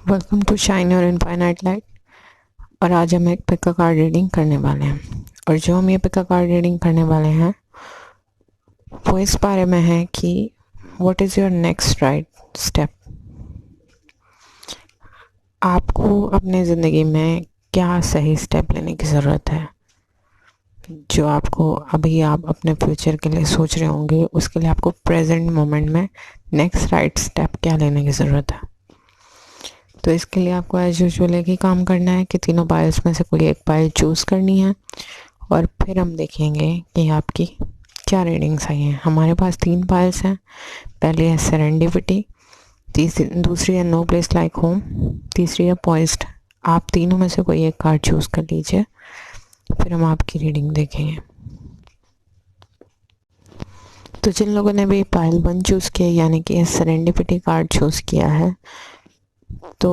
Welcome to shine your infinite light. और आज हम एक पिका कार्ड रीडिंग करने वाले हैं। और जो हम ये पिका कार्ड रीडिंग करने वाले हैं वो इस बारे में है कि what is your next right step. आपको अपने ज़िंदगी में क्या सही स्टेप लेने की ज़रूरत है, जो आपको अभी आप अपने फ्यूचर के लिए सोच रहे होंगे, उसके लिए आपको प्रेजेंट मोमेंट में नेक्स्ट राइट स्टेप क्या लेने की ज़रूरत है। तो इसके लिए आपको एज यूजुअल एक ही काम करना है कि तीनों पाइल्स में से कोई एक पाइल चूज़ करनी है और फिर हम देखेंगे कि आपकी क्या रीडिंग्स आई हैं। हमारे पास 3 पाइल्स हैं। पहली है सेरेंडिपिटी, दूसरी है नो प्लेस लाइक होम, तीसरी है पॉइज्ड। आप तीनों में से कोई एक कार्ड चूज़ कर लीजिए, फिर हम आपकी रीडिंग देखेंगे। तो जिन लोगों ने भी पाइल 1 चूज़ किया यानी कि सेरेंडिपिटी कार्ड चूज़ किया है, तो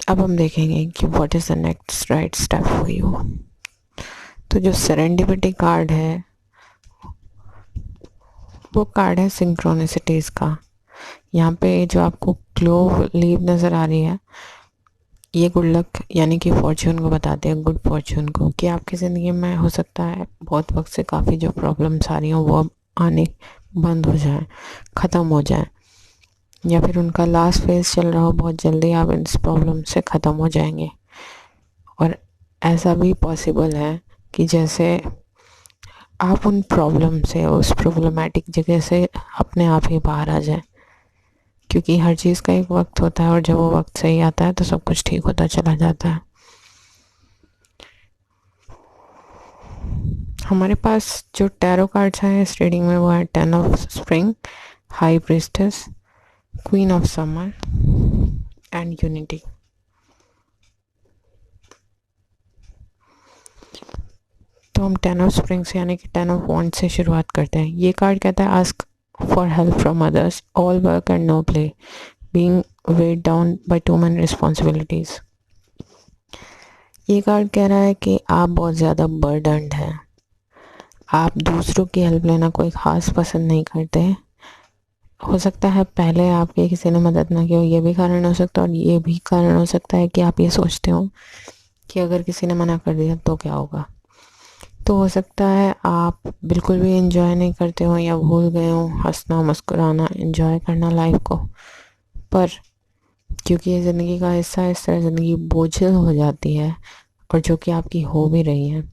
अब हम देखेंगे कि what is the next right step for you. तो जो सेरेंडिपिटी कार्ड है वो कार्ड है सिंक्रोनिसिटीज़ का। यहाँ पे जो आपको क्लोव लीव नज़र आ रही है, ये गुड लक यानी कि फॉर्च्यून को बताते हैं, गुड फॉर्च्यून को, कि आपकी ज़िंदगी में हो सकता है बहुत वक्त से काफ़ी जो प्रॉब्लम्स आ रही हों वो अब आने बंद हो जाए, ख़त्म हो जाए, या फिर उनका लास्ट फेज चल रहा हो, बहुत जल्दी आप इस प्रॉब्लम से ख़त्म हो जाएंगे। और ऐसा भी पॉसिबल है कि जैसे आप उन प्रॉब्लम से, उस प्रॉब्लमेटिक जगह से अपने आप ही बाहर आ जाए, क्योंकि हर चीज़ का एक वक्त होता है और जब वो वक्त सही आता है तो सब कुछ ठीक होता चला जाता है। हमारे पास जो टैरो कार्ड्स हैं इस रीडिंग में वो है 10 of spring, high priestess, queen of summer and unity. तो हम 10 ऑफ स्प्रिंग से यानी कि 10 ऑफ वॉन्ड से शुरुआत करते हैं। ये कार्ड कहता है ask for help from others, all work and no play, being weighed down by too many responsibilities. ये कार्ड कह रहा है कि आप बहुत ज़्यादा बर्डन्ड हैं, आप दूसरों की हेल्प लेना कोई ख़ास पसंद नहीं करते। हो सकता है पहले आपके किसी ने मदद ना की हो, ये भी कारण हो सकता है। और ये भी कारण हो सकता है कि आप ये सोचते हो कि अगर किसी ने मना कर दिया तो क्या होगा। तो हो सकता है आप बिल्कुल भी एंजॉय नहीं करते हो या भूल गए हो हंसना, मुस्कुराना, एंजॉय करना लाइफ को। पर क्योंकि ये ज़िंदगी का हिस्सा है, इस तरह ज़िंदगी बोझिल हो जाती है, और जो कि आपकी हो भी रही है,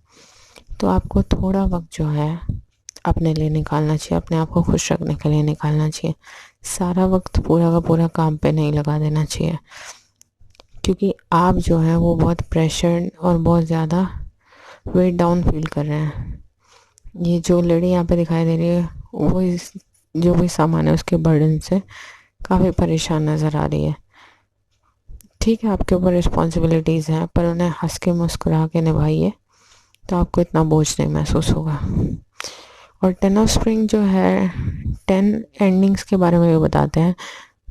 तो आपको थोड़ा वक्त जो है अपने लिए निकालना चाहिए, अपने आप को खुश रखने के लिए निकालना चाहिए। सारा वक्त पूरा का पूरा काम पे नहीं लगा देना चाहिए, क्योंकि आप जो है वो बहुत प्रेशर्ड और बहुत ज़्यादा वेट डाउन फील कर रहे हैं। ये जो लेडी यहाँ पे दिखाई दे रही है वो इस जो भी सामान है उसके बर्डन से काफ़ी परेशान नज़र आ रही है। ठीक है, आपके ऊपर रिस्पॉन्सिबिलिटीज़ हैं, पर उन्हें हंस के मुस्कुरा के निभाइए तो आपको इतना बोझ नहीं महसूस होगा। और 10 ऑफ स्प्रिंग जो है 10 एंडिंग्स के बारे में भी बताते हैं।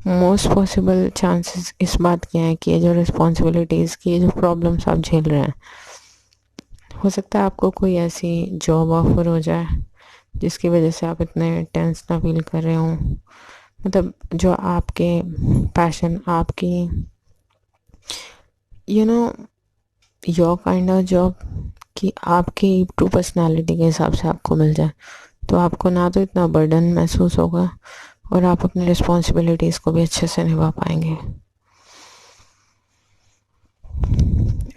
मोस्ट पॉसिबल चांसेस इस बात के हैं कि ये जो रिस्पॉन्सिबिलिटीज़ की, ये जो प्रॉब्लम्स आप झेल रहे हैं, हो सकता है आपको कोई ऐसी जॉब ऑफर हो जाए जिसकी वजह से आप इतने टेंस ना फील कर रहे हों। मतलब जो आपके पैशन, आपकी you know your kind of job कि आपकी ट्रू पर्सनालिटी के हिसाब से आपको मिल जाए, तो आपको ना तो इतना बर्डन महसूस होगा और आप अपनी रिस्पॉन्सिबिलिटीज़ को भी अच्छे से निभा पाएंगे।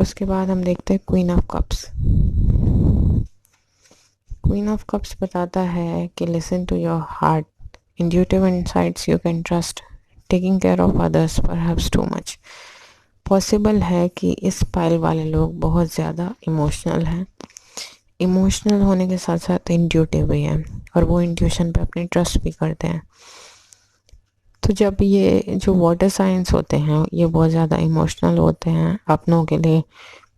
उसके बाद हम देखते हैं queen of cups. Queen of cups बताता है कि listen to your heart, intuitive insights you can trust, taking care of others perhaps too much. Possible है कि इस पाइल वाले लोग बहुत ज़्यादा इमोशनल हैं, इमोशनल होने के साथ साथ इंट्यूटिव भी हैं, और वो इंट्यूशन पे अपनी ट्रस्ट भी करते हैं। तो जब ये जो वाटर साइंस होते हैं ये बहुत ज़्यादा इमोशनल होते हैं, अपनों के लिए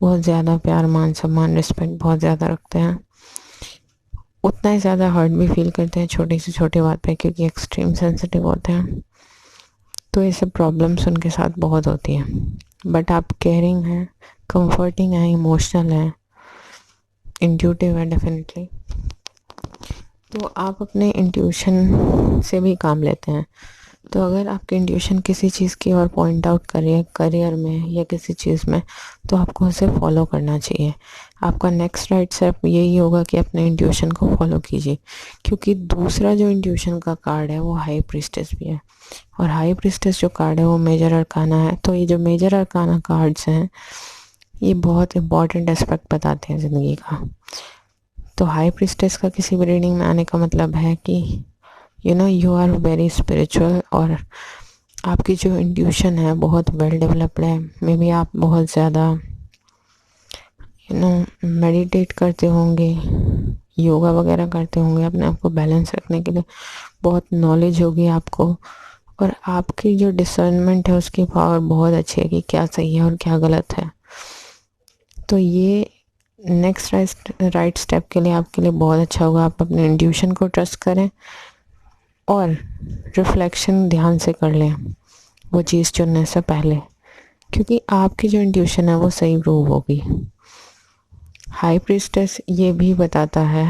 बहुत ज़्यादा प्यार, मान सम्मान, रिस्पेक्ट बहुत ज़्यादा रखते हैं, उतना ही ज़्यादा हर्ट भी फील करते हैं छोटी से छोटी बात पे, क्योंकि एक्सट्रीम सेंसिटिव होते हैं। तो ये सब प्रॉब्लम्स उनके साथ बहुत होती हैं। बट आप केयरिंग हैं, कंफर्टिंग हैं, इमोशनल हैं, इंट्यूटिव है डेफिनेटली। तो आप अपने इंट्यूशन से भी काम लेते हैं। तो अगर आपकी इंट्यूशन किसी चीज़ की ओर पॉइंट आउट कर रही है करियर में या किसी चीज़ में, तो आपको उसे फॉलो करना चाहिए। आपका नेक्स्ट राइट स्टेप यही होगा कि अपने इंट्यूशन को फॉलो कीजिए, क्योंकि दूसरा जो इंट्यूशन का कार्ड है वो हाई प्रीस्टेस भी है, और हाई प्रीस्टेस जो कार्ड है वो मेजर अरकाना है। तो ये जो मेजर अरकाना कार्ड्स हैं ये बहुत इंपॉर्टेंट एस्पेक्ट बताते हैं ज़िंदगी का। तो हाई प्रीस्टेस का किसी भी रीडिंग में आने का मतलब है कि यू आर वेरी स्पिरिचुअल, और आपकी जो इंट्यूशन है बहुत वेल डेवलप्ड है। मे बी आप बहुत ज़्यादा मेडिटेट करते होंगे, योगा वगैरह करते होंगे, अपने आप को बैलेंस रखने के लिए बहुत नॉलेज होगी आपको, और आपकी जो डिसर्नमेंट है उसकी पावर बहुत अच्छी है कि क्या सही है और क्या गलत है। तो ये नेक्स्ट राइट स्टेप के लिए आपके लिए बहुत अच्छा होगा। आप अपने इंट्यूशन को ट्रस्ट करें और रिफ्लेक्शन ध्यान से कर लें वो चीज़ चुनने से पहले, क्योंकि आपकी जो इंट्यूशन है वो सही प्रूव होगी। हाई प्रीस्टेस ये भी बताता है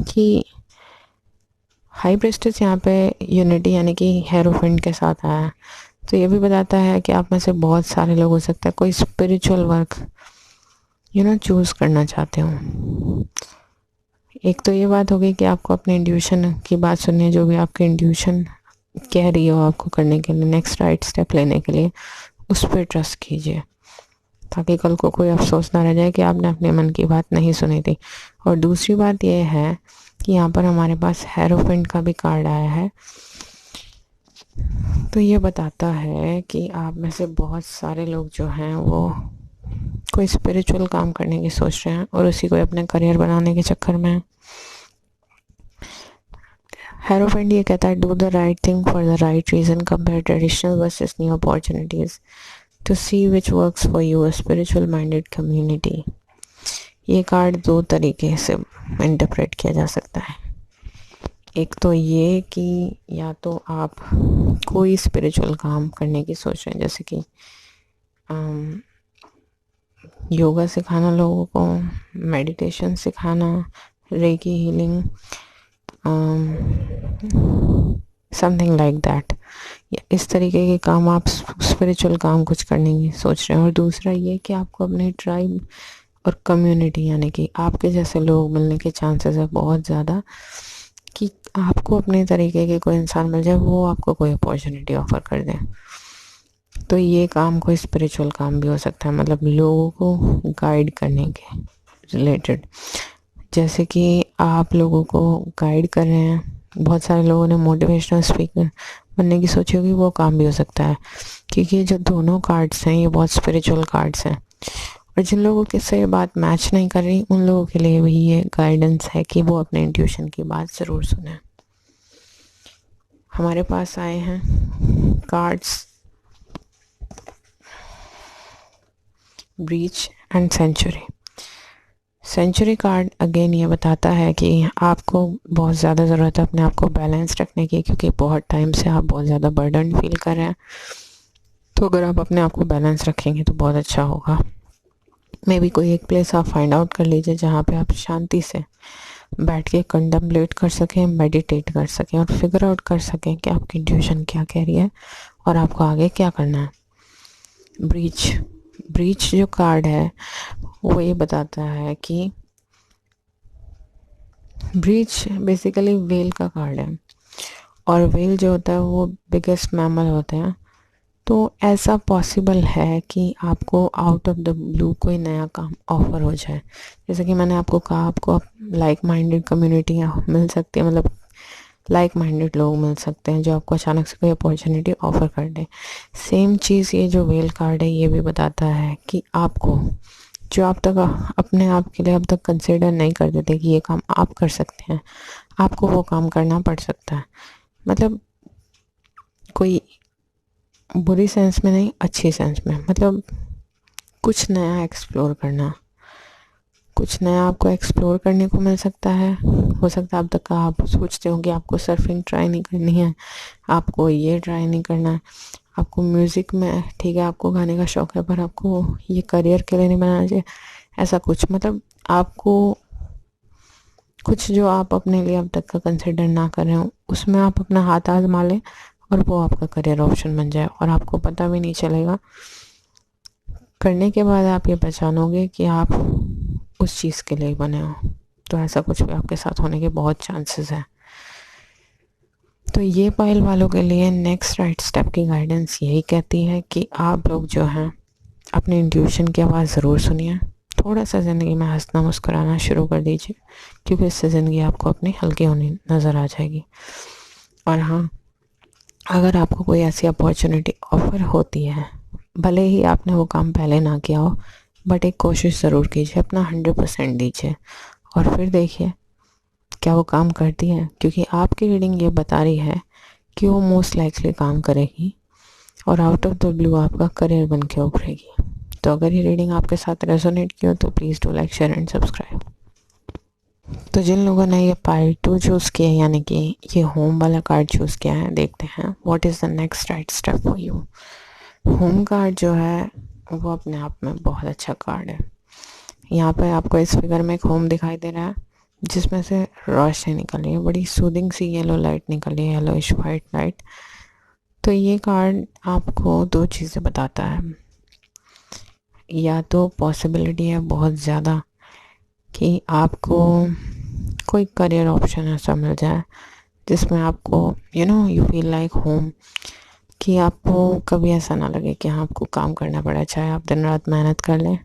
कि हाई प्रीस्टेस यहाँ पे यूनिटी यानी कि हेरोफेंट के साथ आया है। तो ये भी बताता है कि आप में से बहुत सारे लोग हो सकता है कोई स्पिरिचुअल वर्क चूज़ करना चाहते हो। एक तो ये बात होगी कि आपको अपने इंट्यूशन की बात सुननी है, जो भी आपकी इंट्यूशन कह रही हो आपको करने के लिए, नेक्स्ट राइट स्टेप लेने के लिए, उस पर ट्रस्ट कीजिए, ताकि कल को कोई अफसोस ना रह जाए कि आपने अपने मन की बात नहीं सुनी थी। और दूसरी बात यह है कि यहाँ पर हमारे पास हेरोफेंट का भी कार्ड आया है। तो ये बताता है कि आप में से बहुत सारे लोग जो हैं वो कोई स्पिरिचुअल काम करने की सोच रहे हैं और उसी को अपने करियर बनाने के चक्कर में है। हेरोफेंट ये कहता है, do the right thing for the right reason, compare traditional versus new opportunities to see which works for you, a spiritual minded community. ये कार्ड दो तरीके से इंटरप्रेट किया जा सकता है। एक तो ये कि या तो आप कोई स्पिरिचुअल काम करने की सोच रहे हैं, जैसे कि योगा सिखाना लोगों को, मेडिटेशन सिखाना, recce healing, something like that, या इस तरीके के काम आप स्पिरिचुअल काम कुछ करने की सोच रहे हैं। और दूसरा ये कि आपको अपने ट्राइब और कम्युनिटी यानी कि आपके जैसे लोग मिलने के चांसेस है बहुत ज़्यादा, कि आपको अपने तरीके के कोई इंसान मिल जाए, वो आपको कोई अपॉर्चुनिटी ऑफर कर दें। तो ये काम कोई स्पिरिचुअल काम भी हो सकता है, मतलब लोगों को गाइड करने के रिलेटेड। जैसे कि आप लोगों को गाइड कर रहे हैं, बहुत सारे लोगों ने मोटिवेशनल स्पीकर बनने की सोची होगी, वो काम भी हो सकता है, क्योंकि ये जो दोनों कार्ड्स हैं ये बहुत स्पिरिचुअल कार्ड्स हैं। और जिन लोगों के से बात मैच नहीं कर रही उन लोगों के लिए भी ये गाइडेंस है कि वो अपने इंट्यूशन की बात ज़रूर सुने। हमारे पास आए हैं cards breach and century. Century card again ये बताता है कि आपको बहुत ज़्यादा ज़रूरत है अपने आप को बैलेंस रखने की, क्योंकि बहुत टाइम से आप बहुत ज़्यादा बर्डन फील कर रहे हैं। तो अगर आप अपने आप को बैलेंस रखेंगे तो बहुत अच्छा होगा। मे बी कोई एक प्लेस आप फाइंड आउट कर लीजिए जहाँ पे आप शांति से बैठ के कंटेम्पलेट कर सकें, मेडिटेट कर सकें और फिगर आउट कर सकें कि आपकी इंट्यूशन क्या कह रही है और आपको आगे क्या करना है। ब्रीच जो कार्ड है वो ये बताता है कि ब्रीच बेसिकली वेल का कार्ड है, और वेल जो होता है वो बिगेस्ट मैमल होते हैं। तो ऐसा पॉसिबल है कि आपको आउट ऑफ द ब्लू कोई नया काम ऑफर हो जाए। जैसे कि मैंने आपको कहा, आपको लाइक माइंडेड कम्युनिटी मिल सकती है, मतलब लाइक माइंडेड लोग मिल सकते हैं जो आपको अचानक से कोई अपॉर्चुनिटी ऑफर कर दे। सेम चीज़ ये जो वेल कार्ड है ये भी बताता है कि आपको जो आप तक अपने आप के लिए अब तक कंसिडर नहीं करते थे कि ये काम आप कर सकते हैं, आपको वो काम करना पड़ सकता है। मतलब कोई बुरी सेंस में नहीं, अच्छी सेंस में, मतलब कुछ नया एक्सप्लोर करना, कुछ नया आपको एक्सप्लोर करने को मिल सकता है। हो सकता है अब तक का आप सोचते हो कि आपको सर्फिंग ट्राई नहीं करनी है, आपको ये ट्राई नहीं करना है, आपको म्यूज़िक में ठीक है आपको गाने का शौक़ है पर आपको ये करियर के लिए नहीं बनाना चाहिए, ऐसा कुछ। मतलब आपको कुछ जो आप अपने लिए अब तक का कंसिडर ना कर रहे हो उसमें आप अपना हाथ आजमा लें और वो आपका करियर ऑप्शन बन जाए और आपको पता भी नहीं चलेगा। करने के बाद आप ये पहचानोगे कि आप उस चीज़ के लिए बने हो। तो ऐसा कुछ भी आपके साथ होने के बहुत चांसेस हैं। तो ये पाइल वालों के लिए नेक्स्ट राइट स्टेप की गाइडेंस यही कहती है कि आप लोग जो हैं अपने इंट्यूशन की आवाज़ ज़रूर सुनिए। थोड़ा सा ज़िंदगी में हंसना मुस्कुराना शुरू कर दीजिए, क्योंकि इससे ज़िंदगी आपको अपनी हल्की होनी नज़र आ जाएगी। और हाँ, अगर आपको कोई ऐसी अपॉर्चुनिटी ऑफ़र होती है, भले ही आपने वो काम पहले ना किया हो, बट एक कोशिश ज़रूर कीजिए, अपना 100% दीजिए और फिर देखिए क्या वो काम करती है। क्योंकि आपकी रीडिंग ये बता रही है कि वो मोस्ट लाइकली काम करेगी और आउट ऑफ द ब्लू आपका करियर बन के उभरेगी। तो अगर ये रीडिंग आपके साथ रेजोनेट की हो तो please do like, share and subscribe. तो जिन लोगों ने ये पाइल 2 चूज़ किया, यानी कि ये होम वाला कार्ड चूज़ किया है, देखते हैं what is the next right step for you. Home card जो है वो अपने आप में बहुत अच्छा कार्ड है। यहाँ पे आपको इस फिगर में एक होम दिखाई दे रहा है जिसमें से रोशनी निकल रही है, बड़ी सूदिंग सी येलो लाइट निकल रही है, येलोइश वाइट लाइट। तो ये कार्ड आपको 2 चीज़ें बताता है। या तो पॉसिबिलिटी है बहुत ज़्यादा कि आपको कोई करियर ऑप्शन ऐसा मिल जाए जिसमें आपको यू फील लाइक होम, कि आपको कभी ऐसा ना लगे कि हाँ आपको काम करना पड़ा, चाहे आप दिन रात मेहनत कर लें।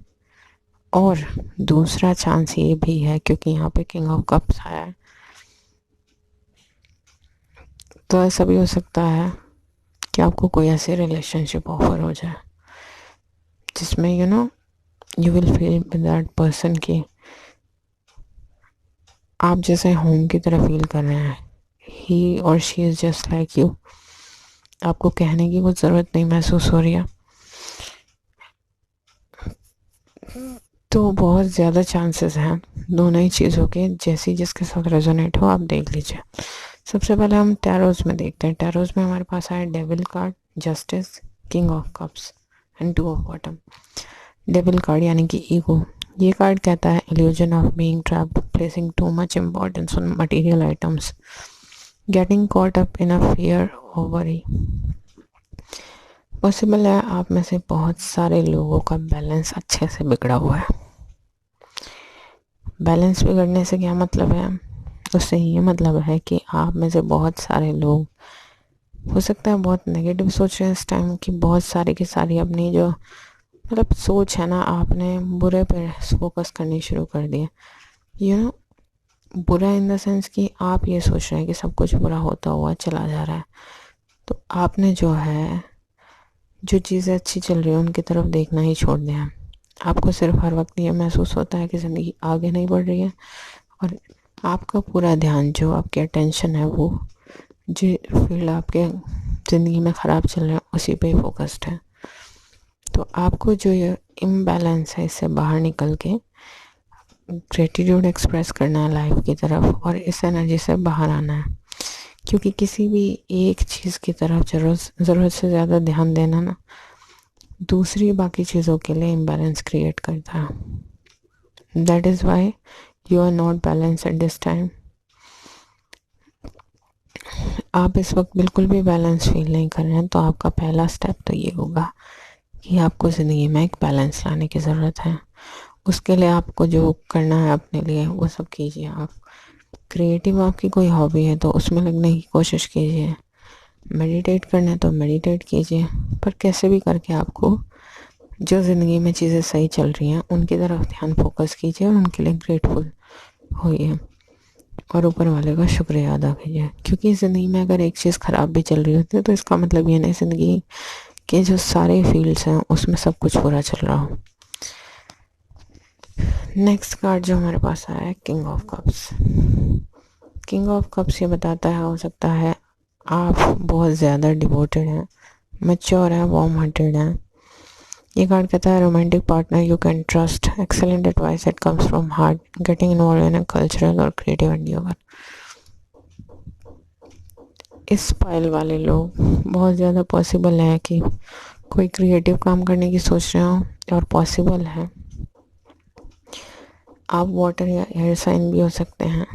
और दूसरा चांस ये भी है, क्योंकि यहाँ पे किंग ऑफ कप्स आया है, तो ऐसा भी हो सकता है कि आपको कोई ऐसे रिलेशनशिप ऑफर हो जाए जिसमें you will feel with that person की आप जैसे होम की तरह फील कर रहे हैं। ही और she is just like you. आपको कहने की कुछ ज़रूरत नहीं महसूस हो रही है। तो बहुत ज़्यादा चांसेस हैं दोनों ही चीज़ों के, जैसी जिसके साथ रेजोनेट हो आप देख लीजिए। सबसे पहले हम टैरोज़ में देखते हैं। टैरोज़ में हमारे पास आया devil card, justice, king of cups and 2 of bottom. Devil card यानी कि ईगो। ये कार्ड कहता है illusion of being trapped, placing too much importance on material items, getting caught up in a fear और वरी। पॉसिबल है आप में से बहुत सारे लोगों का बैलेंस अच्छे से बिगड़ा हुआ है। बैलेंस बिगड़ने से क्या मतलब है? उससे ये मतलब है कि आप में से बहुत सारे लोग हो सकता है बहुत नेगेटिव सोच रहे हैं इस टाइम की, बहुत सारी की सारी अपनी जो मतलब सोच है ना, आपने बुरे पे फोकस करनी शुरू कर दी है। बुरा इन द सेंस कि आप ये सोच रहे हैं कि सब कुछ बुरा होता हुआ चला जा रहा है। तो आपने जो है जो चीज़ें अच्छी चल रही है उनकी तरफ देखना ही छोड़ दिया। आपको सिर्फ हर वक्त ये महसूस होता है कि ज़िंदगी आगे नहीं बढ़ रही है और आपका पूरा ध्यान, जो आपकी अटेंशन है, वो जो फील्ड आपके ज़िंदगी में ख़राब चल रहा है उसी पे ही फोकस्ड है। तो आपको जो ये इम्बैलेंस है इससे बाहर निकल के ग्रेटिट्यूड एक्सप्रेस करना है लाइफ की तरफ और इस एनर्जी से बाहर आना है। क्योंकि किसी भी एक चीज़ की तरफ ज़रूरत से ज़्यादा ध्यान देना ना दूसरी बाकी चीज़ों के लिए इम्बैलेंस क्रिएट करता है। That is why you are not balance at this time. आप इस वक्त बिल्कुल भी बैलेंस फील नहीं कर रहे हैं, तो आपका पहला स्टेप तो ये होगा कि आपको ज़िंदगी में एक बैलेंस लाने की ज़रूरत है। उसके लिए आपको जो करना है अपने लिए वो सब कीजिए। आप क्रिएटिव आपकी कोई हॉबी है तो उसमें लगने की कोशिश कीजिए। मेडिटेट करना है तो मेडिटेट कीजिए। पर कैसे भी करके आपको जो ज़िंदगी में चीज़ें सही चल रही हैं उनकी तरफ ध्यान फोकस कीजिए और उनके लिए ग्रेटफुल होइए और ऊपर वाले का शुक्रिया अदा कीजिए। क्योंकि ज़िंदगी में अगर एक चीज़ ख़राब भी चल रही होती है तो इसका मतलब ये नहीं ज़िंदगी के जो सारे फील्ड्स हैं उसमें सब कुछ बुरा चल रहा हो। नेक्स्ट कार्ड जो हमारे पास आया है king of cups. King of cups ये बताता है, हो सकता है आप बहुत ज़्यादा डिवोटेड हैं, मैच्योर हैं, वार्म हार्टेड हैं। ये कार्ड कहता है romantic partner you can trust, excellent advice that comes from heart, getting involve in a cultural और क्रिएटिव एंडिवर। इस पाइल वाले लोग बहुत ज़्यादा पॉसिबल है कि कोई क्रिएटिव काम करने की सोच रहे हो और पॉसिबल है आप वाटर या एयर साइन भी हो सकते हैं।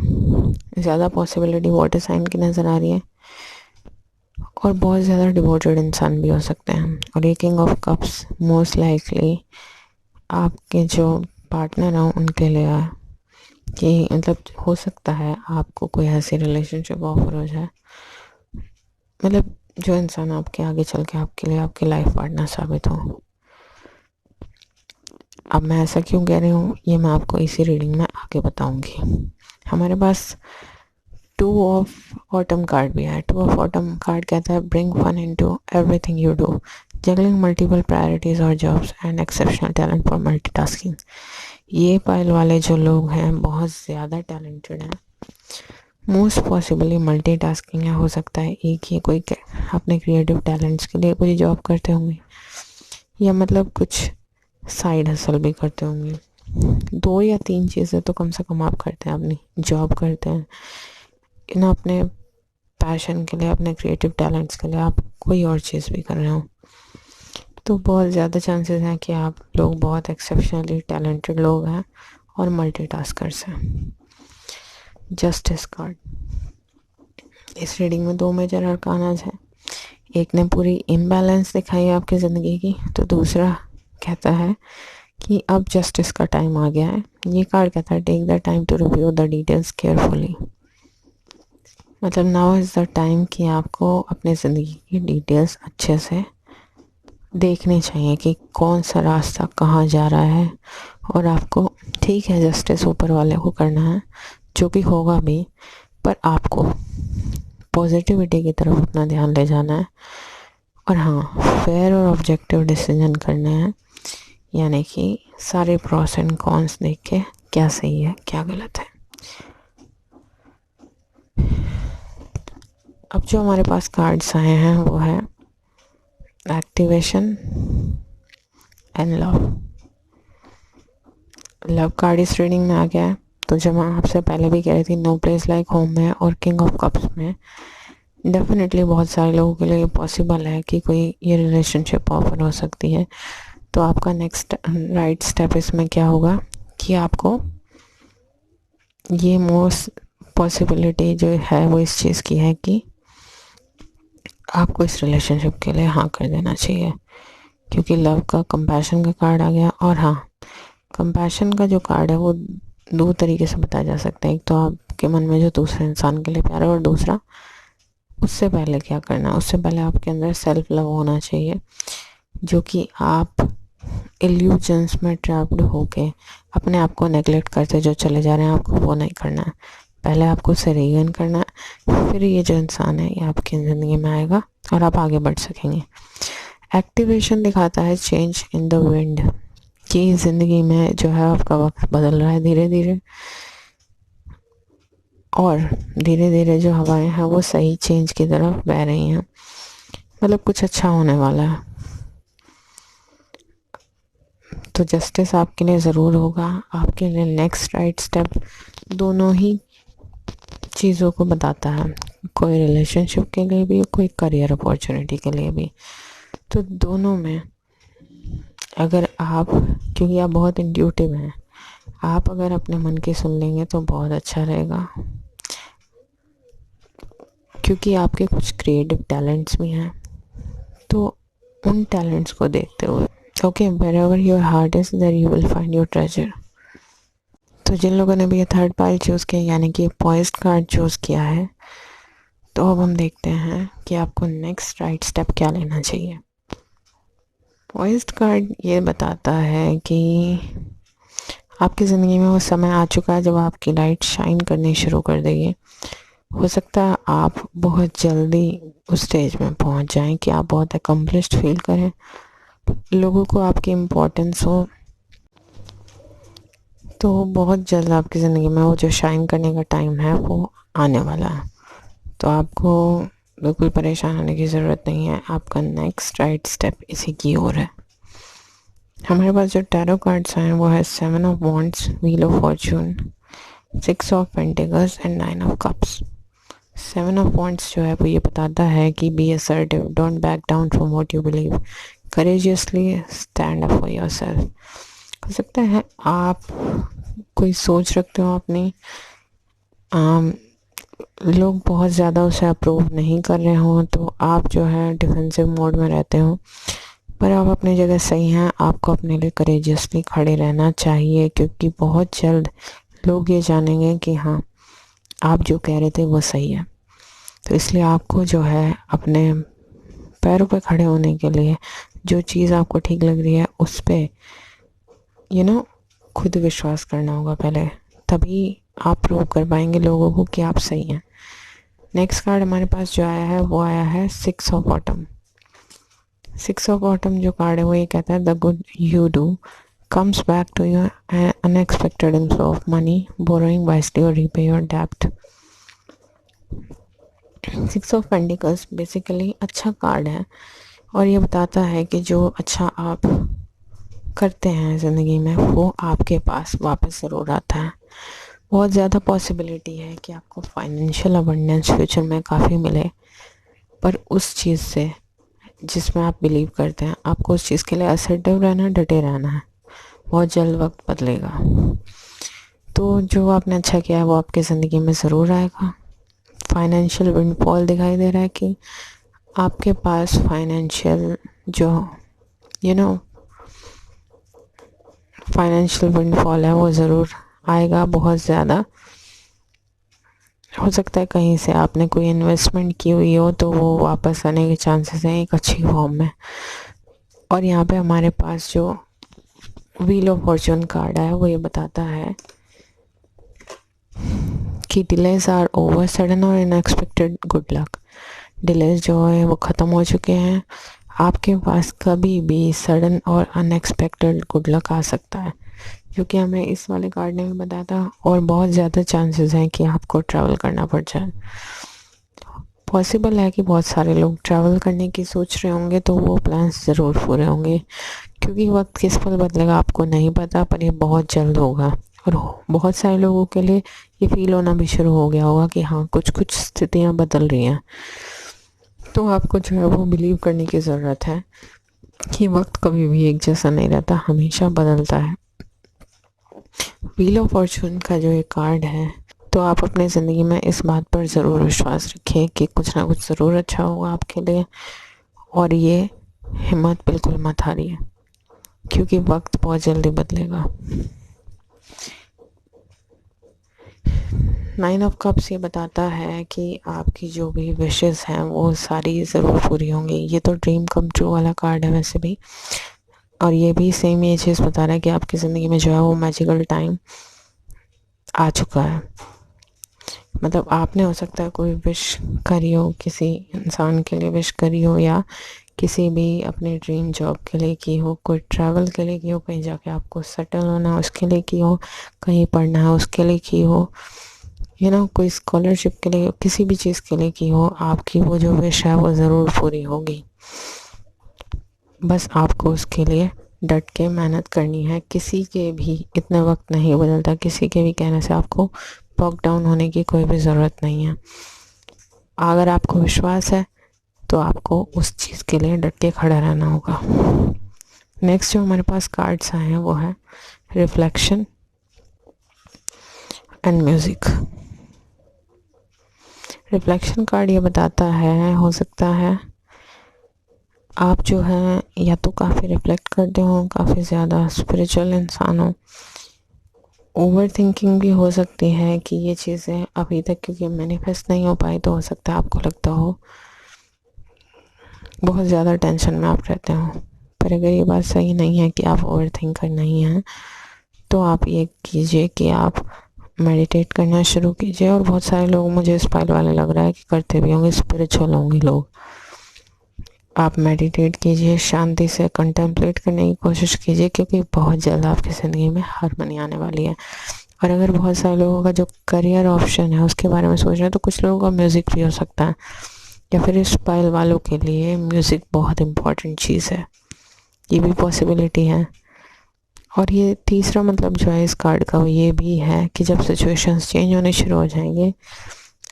ज़्यादा पॉसिबिलिटी वाटर साइन की नज़र आ रही है। और बहुत ज़्यादा डिवोटेड इंसान भी हो सकते हैं। और ये king of cups most likely आपके जो पार्टनर हैं उनके लिए है, कि मतलब हो सकता है आपको कोई ऐसी रिलेशनशिप ऑफर हो जाए, मतलब जो इंसान आपके आगे चल के आपके लिए आपकी लाइफ पार्टनर साबित हो। अब मैं ऐसा क्यों कह रही हूँ ये मैं आपको इसी रीडिंग में आगे बताऊंगी। हमारे पास 2 ऑफ ऑटम कार्ड भी है। 2 ऑफ ऑटम कार्ड कहता है bring fun into everything you do, juggling multiple priorities और jobs and exceptional talent for multitasking. ये पाइल वाले जो लोग हैं बहुत ज़्यादा टैलेंटेड हैं, मोस्ट पॉसिबली मल्टीटास्किंग है। हो सकता है एक ही कोई अपने क्रिएटिव टैलेंट्स के लिए कोई जॉब करते होंगे, या मतलब कुछ साइड हसल भी करते होंगे। 2 या 3 चीज़ें तो कम से कम आप करते हैं, अपनी जॉब करते हैं इन अपने पैशन के लिए, अपने क्रिएटिव टैलेंट्स के लिए, आप कोई और चीज़ भी कर रहे हो। तो बहुत ज़्यादा चांसेस हैं कि आप लोग बहुत एक्सेप्शनली टैलेंटेड लोग हैं और मल्टीटास्कर्स हैं। जस्टिस कार्ड, इस रीडिंग में 2 मेजर अरकानाज हैं। एक ने पूरी इम्बैलेंस दिखाई है आपकी ज़िंदगी की, तो दूसरा कहता है कि अब जस्टिस का टाइम आ गया है। ये कार्ड कहता है take the time to review the details carefully, मतलब नाउ इज़ द टाइम कि आपको अपने ज़िंदगी की डिटेल्स अच्छे से देखने चाहिए कि कौन सा रास्ता कहाँ जा रहा है। और आपको ठीक है जस्टिस ऊपर वाले को करना है, जो भी होगा भी, पर आपको पॉजिटिविटी की तरफ अपना ध्यान ले जाना है। और हाँ, फेयर और ऑब्जेक्टिव डिसीजन करने हैं, यानी कि सारे प्रोस एंड कॉन्स देख के क्या सही है क्या गलत है। अब जो हमारे पास कार्ड्स आए हैं वो है एक्टिवेशन एंड लव कार्ड इस रीडिंग में आ गया है। तो जब मैं आपसे पहले भी कह रही थी नो प्लेस लाइक होम में और किंग ऑफ कप्स में डेफिनेटली बहुत सारे लोगों के लिए पॉसिबल है कि कोई ये रिलेशनशिप ऑफर हो सकती है। तो आपका नेक्स्ट राइट स्टेप इसमें क्या होगा कि आपको ये मोस्ट पॉसिबिलिटी जो है वो इस चीज़ की है कि आपको इस रिलेशनशिप के लिए हाँ कर देना चाहिए, क्योंकि लव का कंपैशन का कार्ड आ गया। और हाँ, कंपैशन का जो कार्ड है वो 2 तरीके से बताया जा सकता है। एक तो आपके मन में जो दूसरे इंसान के लिए प्यार है, और दूसरा उससे पहले क्या करना है। उससे पहले आपके अंदर सेल्फ लव होना चाहिए, जो कि आप इल्यूजन्स में ट्रैप्ड होके अपने आप को नेगलेक्ट करते जो चले जा रहे हैं, आपको वो नहीं करना है। पहले आपको उसे रीगेन करना है, फिर ये जो इंसान है ये आपकी ज़िंदगी में आएगा और आप आगे बढ़ सकेंगे। एक्टिवेशन दिखाता है चेंज इन द विंड, कि ज़िंदगी में जो है आपका वक्त बदल रहा है धीरे धीरे, और धीरे धीरे जो हवाएं हैं वो सही चेंज की तरफ बह रही हैं, मतलब कुछ अच्छा होने वाला है। तो जस्टिस आपके लिए ज़रूर होगा, आपके लिए नेक्स्ट राइट स्टेप दोनों ही चीज़ों को बताता है, कोई रिलेशनशिप के लिए भी कोई करियर अपॉर्चुनिटी के लिए भी। तो दोनों में अगर आप, क्योंकि आप बहुत इंट्यूटिव हैं, आप अगर अपने मन की सुन लेंगे तो बहुत अच्छा रहेगा, क्योंकि आपके कुछ क्रिएटिव टैलेंट्स भी हैं। तो उन टैलेंट्स को देखते हुए okay, wherever your heart is there you will find your treasure. तो जिन लोगों ने भी ये थर्ड पाइल चूज़ किया, यानी कि पॉइज्ड कार्ड चूज़ किया है, तो अब हम देखते हैं कि आपको नेक्स्ट राइट स्टेप क्या लेना चाहिए। पॉइज्ड कार्ड ये बताता है कि आपकी ज़िंदगी में वो समय आ चुका है जब आपकी लाइट शाइन करनी शुरू कर देगी। हो सकता है आप बहुत जल्दी उस स्टेज में पहुंच जाएं कि आप बहुत अकम्प्लिश्ड फील करें, लोगों को आपकी इम्पोर्टेंस हो, तो बहुत जल्द आपकी ज़िंदगी में वो जो शाइन करने का टाइम है वो आने वाला है। तो आपको बिल्कुल परेशान होने की ज़रूरत नहीं है, आपका नेक्स्ट राइट स्टेप इसी की ओर है। हमारे पास जो टैरो कार्ड्स हैं वो है 7 of wands, wheel of fortune, 6 of pentacles and 9 of cups. 7 of wands जो है वो ये बताता है कि be assertive, don't back down from what you believe, courageously stand up for yourself. हो सकता है आप कोई सोच रखते हो अपनी लोग बहुत ज़्यादा उसे अप्रूव नहीं कर रहे हों तो आप जो है डिफेंसिव मोड में रहते हो, पर आप अपनी जगह सही हैं। आपको अपने लिए करेजियसली खड़े रहना चाहिए, क्योंकि बहुत जल्द लोग ये जानेंगे कि हाँ, आप जो कह रहे थे वो सही है। तो इसलिए आपको जो है अपने पैरों पे खड़े होने के लिए जो चीज़ आपको ठीक लग रही है उस पे खुद विश्वास करना होगा पहले, तभी आप प्रूव कर पाएंगे लोगों को कि आप सही हैं। नेक्स्ट कार्ड हमारे पास जो आया है वो आया है 6 ऑफ ऑटम। 6 ऑफ ऑटम जो कार्ड है वो ये कहता है, the good you do comes back to you an unexpected inflow of money, borrowing wisely or repay your debt. 6 of pentacles basically अच्छा कार्ड है और ये बताता है कि जो अच्छा आप करते हैं ज़िंदगी में वो आपके पास वापस ज़रूर आता है। बहुत ज़्यादा पॉसिबिलिटी है कि आपको फाइनेंशियल अबंडेंस फ्यूचर में काफ़ी मिले, पर उस चीज़ से जिसमें आप बिलीव करते हैं आपको उस चीज़ के लिए असर्टिव रहना, डटे रहना है। बहुत जल्द वक्त बदलेगा, तो जो आपने अच्छा किया है वो आपकी ज़िंदगी में ज़रूर आएगा। फाइनेंशियल विंडफॉल दिखाई दे रहा है कि आपके पास फाइनेंशियल जो फाइनेंशियल विंडफॉल है वो ज़रूर आएगा। बहुत ज़्यादा हो सकता है कहीं से आपने कोई इन्वेस्टमेंट की हुई हो तो वो वापस आने के चांसेस हैं एक अच्छी फॉर्म में। और यहाँ पे हमारे पास जो व्हील ऑफ फॉर्चून कार्ड है वो ये बताता है कि डिलेज आर ओवर, सडन और अनएक्सपेक्टेड गुड लक। डिलेज जो है वो ख़त्म हो चुके हैं, आपके पास कभी भी सडन और अनएक्सपेक्टेड गुड लक आ सकता है, जो कि हमें इस वाले कार्ड ने भी बताया था। और बहुत ज़्यादा चांसेस हैं कि आपको ट्रैवल करना पड़ जाए। पॉसिबल है कि बहुत सारे लोग ट्रैवल करने की सोच रहे होंगे, तो वो प्लान्स ज़रूर पूरे होंगे, क्योंकि वक्त किस पल बदलेगा आपको नहीं पता, पर ये बहुत जल्द होगा। और बहुत सारे लोगों के लिए ये फील होना भी शुरू हो गया होगा कि हाँ, कुछ कुछ स्थितियाँ बदल रही हैं। तो आपको जो है वो बिलीव करने की ज़रूरत है कि वक्त कभी भी एक जैसा नहीं रहता, हमेशा बदलता है। व्हील ऑफ फॉर्चून का जो ये कार्ड है, तो आप अपने ज़िंदगी में इस बात पर ज़रूर विश्वास रखिए कि कुछ ना कुछ ज़रूर अच्छा होगा आपके लिए। और ये हिम्मत बिल्कुल मत हारिए, क्योंकि वक्त बहुत जल्दी बदलेगा। 9 ऑफ कप्स ये बताता है कि आपकी जो भी विशेस हैं वो सारी ज़रूर पूरी होंगी। ये तो ड्रीम कम ट्रू वाला कार्ड है वैसे भी, और ये भी सेम ये चीज़ बता रहा है कि आपकी ज़िंदगी में जो है वो मैजिकल टाइम आ चुका है। मतलब आपने हो सकता है कोई विश करी हो, किसी इंसान के लिए विश करी हो, या किसी भी अपने ड्रीम जॉब के लिए की हो, कोई ट्रैवल के लिए की हो, कहीं जाके आपको सेटल होना है उसके लिए की हो, कहीं पढ़ना है उसके लिए की हो, कोई स्कॉलरशिप के लिए, किसी भी चीज़ के लिए की हो, आपकी वो जो विश है वो ज़रूर पूरी होगी। बस आपको उसके लिए डट के मेहनत करनी है। किसी के भी इतना वक्त नहीं बदलता, किसी के भी कहने से आपको बॉक डाउन होने की कोई भी ज़रूरत नहीं है। अगर आपको विश्वास है तो आपको उस चीज़ के लिए डट के खड़ा रहना होगा। नेक्स्ट जो हमारे पास कार्ड्स आए हैं वो है reflection and music. Reflection card ये बताता है, हो सकता है आप जो है या तो काफ़ी रिफ्लेक्ट करते हो, काफ़ी ज़्यादा स्पिरिचुअल इंसान हो। ओवर थिंकिंग भी हो सकती है कि ये चीज़ें अभी तक क्योंकि मैनिफेस्ट नहीं हो पाई, तो हो सकता है आपको लगता हो बहुत ज़्यादा टेंशन में आप रहते हो। पर अगर ये बात सही नहीं है कि आप ओवर थिंकर नहीं हैं, तो आप ये कीजिए कि आप मेडिटेट करना शुरू कीजिए। और बहुत सारे लोग मुझे स्पाइल वाले लग रहा है कि करते भी होंगे, स्पिरिचुअल होंगे लोग। आप मेडिटेट कीजिए, शांति से कंटेम्पलेट करने की कोशिश कीजिए, क्योंकि बहुत जल्द आपकी ज़िंदगी में हारमनी आने वाली है। और अगर बहुत सारे लोगों का जो करियर ऑप्शन है उसके बारे में सोच रहे हैं, तो कुछ लोगों का म्यूज़िक भी हो सकता है, या फिर स्पाइल वालों के लिए म्यूज़िक बहुत इम्पॉर्टेंट चीज़ है, ये भी पॉसिबिलिटी है। और ये तीसरा मतलब जो है इस कार्ड का वो ये भी है कि जब सिचुएशंस चेंज होने शुरू हो जाएंगे,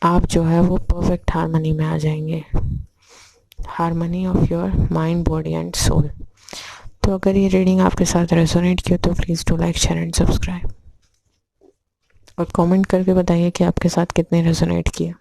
आप जो है वो परफेक्ट हारमनी में आ जाएंगे, harmony of your mind, body and soul. तो अगर ये रीडिंग आपके साथ रेजोनेट की हो तो please do like, share and subscribe. और कमेंट करके बताइए कि आपके साथ कितने रेजोनेट किए।